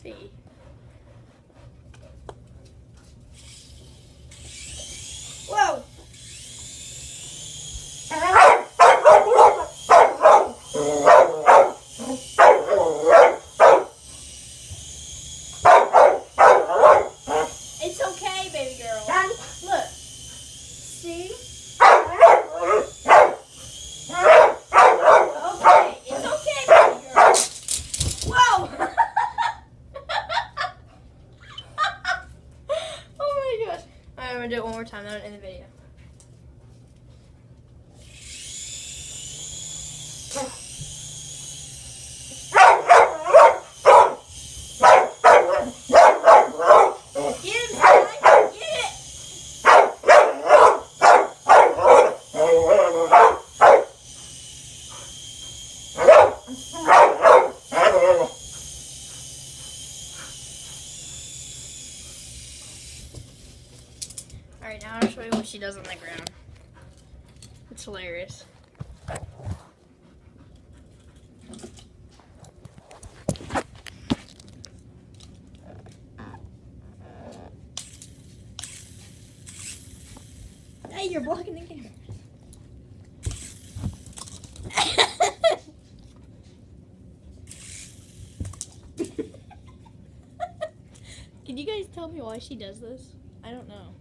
see. Whoa! It's okay, baby girl. Done. Look. See? Okay, it's okay, baby girl. Whoa! Oh my gosh. Alright, I'm gonna do it one more time, then in the video. Get him, Sky! Get it! Alright, now I'll show you what she does on the ground. It's hilarious. Hey, you're blocking the camera. Can you guys tell me why she does this? I don't know.